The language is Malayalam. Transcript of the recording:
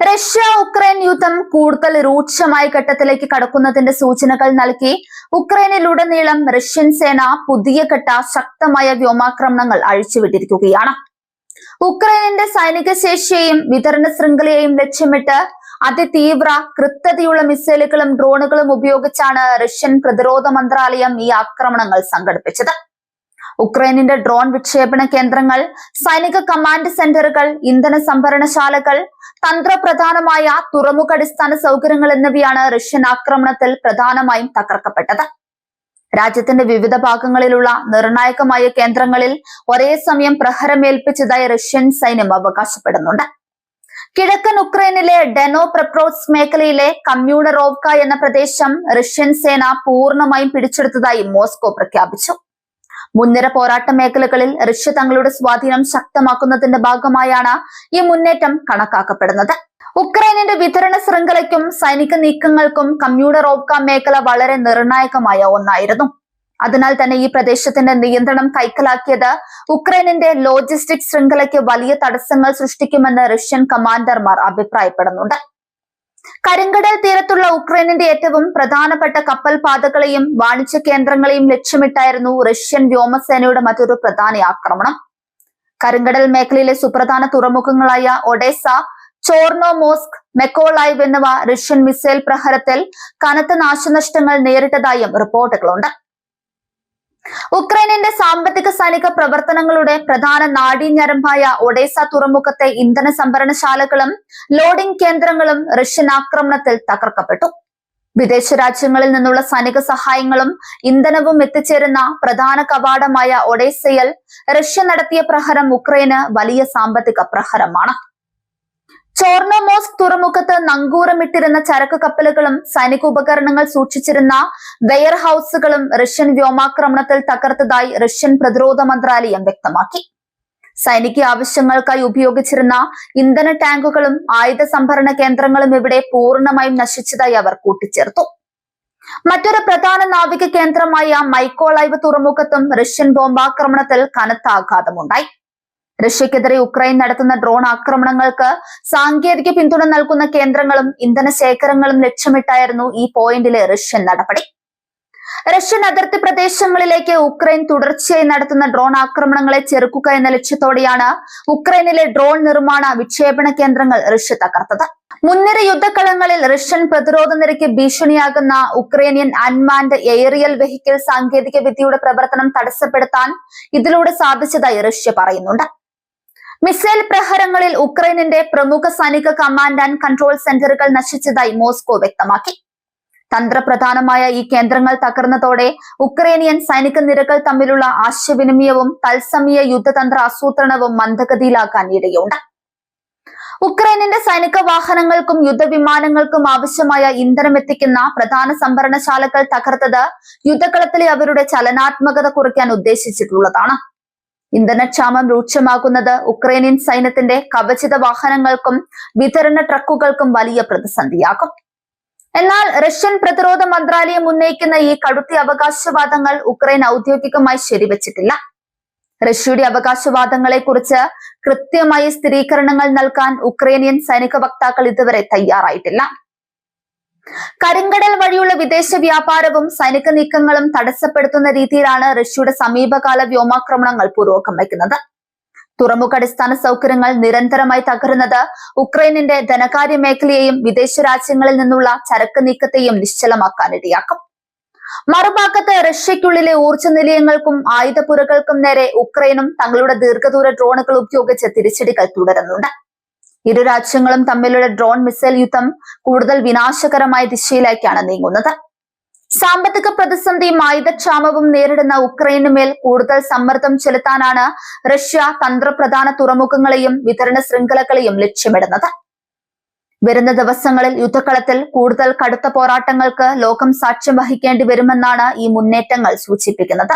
റഷ്യ ഉക്രൈൻ യുദ്ധം കൂടുതൽ രൂക്ഷമായ ഘട്ടത്തിലേക്ക് കടക്കുന്നതിന്റെ സൂചനകൾ നൽകി ഉക്രൈനിലുടനീളം റഷ്യൻ സേന പുതിയ ഘട്ട ശക്തമായ വ്യോമാക്രമണങ്ങൾ അഴിച്ചുവിട്ടിരിക്കുകയാണ്. ഉക്രൈനിന്റെ സൈനിക ശേഷിയെയും വിതരണ ശൃംഖലയെയും ലക്ഷ്യമിട്ട് അതിതീവ്ര കൃത്യതയുള്ള മിസൈലുകളും ഡ്രോണുകളും ഉപയോഗിച്ചാണ് റഷ്യൻ പ്രതിരോധ മന്ത്രാലയം ഈ ആക്രമണങ്ങൾ സംഘടിപ്പിച്ചത്. ഉക്രൈനിന്റെ ഡ്രോൺ വിക്ഷേപണ കേന്ദ്രങ്ങൾ, സൈനിക കമാൻഡ് സെന്ററുകൾ, ഇന്ധന സംഭരണശാലകൾ, തന്ത്രപ്രധാനമായ തുറമുഖ അടിസ്ഥാന സൗകര്യങ്ങൾ എന്നിവയാണ് റഷ്യൻ ആക്രമണത്തിൽ പ്രധാനമായും തകർക്കപ്പെട്ടത്. രാജ്യത്തിന്റെ വിവിധ ഭാഗങ്ങളിലുള്ള നിർണായകമായ കേന്ദ്രങ്ങളിൽ ഒരേ സമയം പ്രഹരമേൽപ്പിച്ചതായി റഷ്യൻ സൈന്യം അവകാശപ്പെടുന്നുണ്ട്. കിഴക്കൻ ഉക്രൈനിലെ ഡെനോപ്രെപ്രോസ് മേഖലയിലെ കമ്മ്യൂണറോവ്ക എന്ന പ്രദേശം റഷ്യൻ സേന പൂർണ്ണമായും പിടിച്ചെടുത്തതായി മോസ്കോ പ്രഖ്യാപിച്ചു. മുൻനിര പോരാട്ട മേഖലകളിൽ റഷ്യ തങ്ങളുടെ സ്വാധീനം ശക്തമാക്കുന്നതിന്റെ ഭാഗമായാണ് ഈ മുന്നേറ്റം കണക്കാക്കപ്പെടുന്നത്. ഉക്രൈനിന്റെ വിതരണ ശൃംഖലയ്ക്കും സൈനിക നീക്കങ്ങൾക്കും കമ്മ്യൂണറോവ്ക മേഖല വളരെ നിർണായകമായ ഒന്നായിരുന്നു. അതിനാൽ തന്നെ ഈ പ്രദേശത്തിന്റെ നിയന്ത്രണം കൈക്കലാക്കിയത് ഉക്രൈനിന്റെ ലോജിസ്റ്റിക് ശൃംഖലയ്ക്ക് വലിയ തടസ്സങ്ങൾ സൃഷ്ടിക്കുമെന്ന് റഷ്യൻ കമാൻഡർമാർ അഭിപ്രായപ്പെടുന്നുണ്ട്. കരിങ്കടൽ തീരത്തുള്ള ഉക്രൈനിന്റെ ഏറ്റവും പ്രധാനപ്പെട്ട കപ്പൽ പാതകളെയും വാണിജ്യ കേന്ദ്രങ്ങളെയും ലക്ഷ്യമിട്ടായിരുന്നു റഷ്യൻ വ്യോമസേനയുടെ മറ്റൊരു പ്രധാന ആക്രമണം. കരിങ്കടൽ മേഖലയിലെ സുപ്രധാന തുറമുഖങ്ങളായ ഒഡേസ, ചോർണോമോസ്ക്, മെക്കോളൈവ് എന്നിവ റഷ്യൻ മിസൈൽ പ്രഹരത്തിൽ കനത്ത നാശനഷ്ടങ്ങൾ നേരിട്ടതായും റിപ്പോർട്ടുകളുണ്ട്. ഉക്രൈനിന്റെ സാമ്പത്തിക സൈനിക പ്രവർത്തനങ്ങളുടെ പ്രധാന നാഡീഞരമ്പായ ഒഡേസ തുറമുഖത്തെ ഇന്ധന സംഭരണശാലകളും ലോഡിംഗ് കേന്ദ്രങ്ങളും റഷ്യൻ ആക്രമണത്തിൽ തകർക്കപ്പെട്ടു. വിദേശ രാജ്യങ്ങളിൽ നിന്നുള്ള സൈനിക സഹായങ്ങളും ഇന്ധനവും എത്തിച്ചേരുന്ന പ്രധാന കവാടമായ ഒഡേസയിൽ റഷ്യ നടത്തിയ പ്രഹരം ഉക്രൈന് വലിയ സാമ്പത്തിക പ്രഹരമാണ്. ചോർണോമോസ്ക് തുറമുഖത്ത് നങ്കൂരമിട്ടിരുന്ന ചരക്ക് കപ്പലുകളും സൈനിക ഉപകരണങ്ങൾ സൂക്ഷിച്ചിരുന്ന വെയർ ഹൌസുകളും റഷ്യൻ വ്യോമാക്രമണത്തിൽ തകർത്തതായി റഷ്യൻ പ്രതിരോധ മന്ത്രാലയം വ്യക്തമാക്കി. സൈനിക ആവശ്യങ്ങൾക്കായി ഉപയോഗിച്ചിരുന്ന ഇന്ധന ടാങ്കുകളും ആയുധ സംഭരണ കേന്ദ്രങ്ങളും ഇവിടെ പൂർണ്ണമായും നശിച്ചതായി അവർ കൂട്ടിച്ചേർത്തു. മറ്റൊരു പ്രധാന നാവിക കേന്ദ്രമായ മൈക്കോളൈവ് തുറമുഖത്തും റഷ്യൻ ബോംബാക്രമണത്തിൽ കനത്ത ആഘാതമുണ്ടായി. റഷ്യക്കെതിരെ ഉക്രൈൻ നടത്തുന്ന ഡ്രോൺ ആക്രമണങ്ങൾക്ക് സാങ്കേതിക പിന്തുണ നൽകുന്ന കേന്ദ്രങ്ങളും ഇന്ധന ശേഖരങ്ങളും ലക്ഷ്യമിട്ടായിരുന്നു ഈ പോയിന്റിലെ റഷ്യൻ നടപടി. റഷ്യൻ അതിർത്തി പ്രദേശങ്ങളിലേക്ക് ഉക്രൈൻ തുടർച്ചയായി നടത്തുന്ന ഡ്രോൺ ആക്രമണങ്ങളെ ചെറുക്കുക എന്ന ലക്ഷ്യത്തോടെയാണ് ഉക്രൈനിലെ ഡ്രോൺ നിർമ്മാണ വിക്ഷേപണ കേന്ദ്രങ്ങൾ റഷ്യ തകർത്തത്. മുൻനിര യുദ്ധക്കളങ്ങളിൽ റഷ്യൻ പ്രതിരോധ നിരക്ക് ഭീഷണിയാകുന്ന ഉക്രൈനിയൻ അൺമാൻഡ് എയറിയൽ വെഹിക്കിൾ സാങ്കേതിക വിദ്യയുടെ പ്രവർത്തനം തടസ്സപ്പെടുത്താൻ ഇതിലൂടെ സാധിച്ചതായി റഷ്യ പറയുന്നുണ്ട്. മിസൈൽ പ്രഹരങ്ങളിൽ ഉക്രൈനിന്റെ പ്രമുഖ സൈനിക കമാൻഡ് ആൻഡ് കൺട്രോൾ സെന്ററുകൾ നശിച്ചതായി മോസ്കോ വ്യക്തമാക്കി. തന്ത്രപ്രധാനമായ ഈ കേന്ദ്രങ്ങൾ തകർന്നതോടെ ഉക്രൈനിയൻ സൈനിക നിരകൾ തമ്മിലുള്ള ആശയവിനിമയവും തത്സമയ യുദ്ധതന്ത്ര ആസൂത്രണവും മന്ദഗതിയിലാക്കാൻ ഇടയുണ്ട്. ഉക്രൈനിന്റെ സൈനിക വാഹനങ്ങൾക്കും യുദ്ധവിമാനങ്ങൾക്കും ആവശ്യമായ ഇന്ധനം എത്തിക്കുന്ന പ്രധാന സംഭരണശാലകൾ തകർത്തത് യുദ്ധകളത്തിലെ അവരുടെ ചലനാത്മകത കുറയ്ക്കാൻ ഉദ്ദേശിച്ചിട്ടുള്ളതാണ്. ഇന്ധനക്ഷാമം രൂക്ഷമാകുന്നത് ഉക്രൈനിയൻ സൈന്യത്തിന്റെ കവചിത വാഹനങ്ങൾക്കും വിതരണ ട്രക്കുകൾക്കും വലിയ പ്രതിസന്ധിയാകും. എന്നാൽ റഷ്യൻ പ്രതിരോധ മന്ത്രാലയം ഉന്നയിക്കുന്ന ഈ കടുത്ത അവകാശവാദങ്ങൾ ഉക്രൈൻ ഔദ്യോഗികമായി ശരിവച്ചിട്ടില്ല. റഷ്യയുടെ അവകാശവാദങ്ങളെ കുറിച്ച് കൃത്യമായ സ്ഥിരീകരണങ്ങൾ നൽകാൻ ഉക്രൈനിയൻ സൈനിക വക്താക്കൾ ഇതുവരെ തയ്യാറായിട്ടില്ല. കരിങ്കടൽ വഴിയുള്ള വിദേശ വ്യാപാരവും സൈനിക നീക്കങ്ങളും തടസ്സപ്പെടുത്തുന്ന രീതിയിലാണ് റഷ്യയുടെ സമീപകാല വ്യോമാക്രമണങ്ങൾ പുരോഗമിക്കുന്നത്. തുറമുഖ അടിസ്ഥാന സൗകര്യങ്ങൾ നിരന്തരമായി തകരുന്നത് ഉക്രൈനിന്റെ ധനകാര്യ മേഖലയെയും വിദേശ രാജ്യങ്ങളിൽ നിന്നുള്ള ചരക്ക് നീക്കത്തെയും നിശ്ചലമാക്കാനിടയാക്കും. മറുഭാഗത്ത് റഷ്യയ്ക്കുള്ളിലെ ഊർജ്ജ നിലയങ്ങൾക്കും ആയുധപുരകൾക്കും നേരെ ഉക്രൈനും തങ്ങളുടെ ദീർഘദൂര ഡ്രോണുകൾ ഉപയോഗിച്ച് തിരിച്ചടികൾ തുടരുന്നുണ്ട്. ഇരു രാജ്യങ്ങളും തമ്മിലുള്ള ഡ്രോൺ മിസൈൽ യുദ്ധം കൂടുതൽ വിനാശകരമായ ദിശയിലേക്കാണ് നീങ്ങുന്നത്. സാമ്പത്തിക പ്രതിസന്ധിയും ആയുധക്ഷാമവും നേരിടുന്ന ഉക്രൈനുമേൽ കൂടുതൽ സമ്മർദ്ദം ചെലുത്താനാണ് റഷ്യ തന്ത്രപ്രധാന തുറമുഖങ്ങളെയും വിതരണ ശൃംഖലകളെയും ലക്ഷ്യമിടുന്നത്. വരുന്ന ദിവസങ്ങളിൽ യുദ്ധക്കളത്തിൽ കൂടുതൽ കടുത്ത പോരാട്ടങ്ങൾക്ക് ലോകം സാക്ഷ്യം വഹിക്കേണ്ടി വരുമെന്നാണ് ഈ മുന്നേറ്റങ്ങൾ സൂചിപ്പിക്കുന്നത്.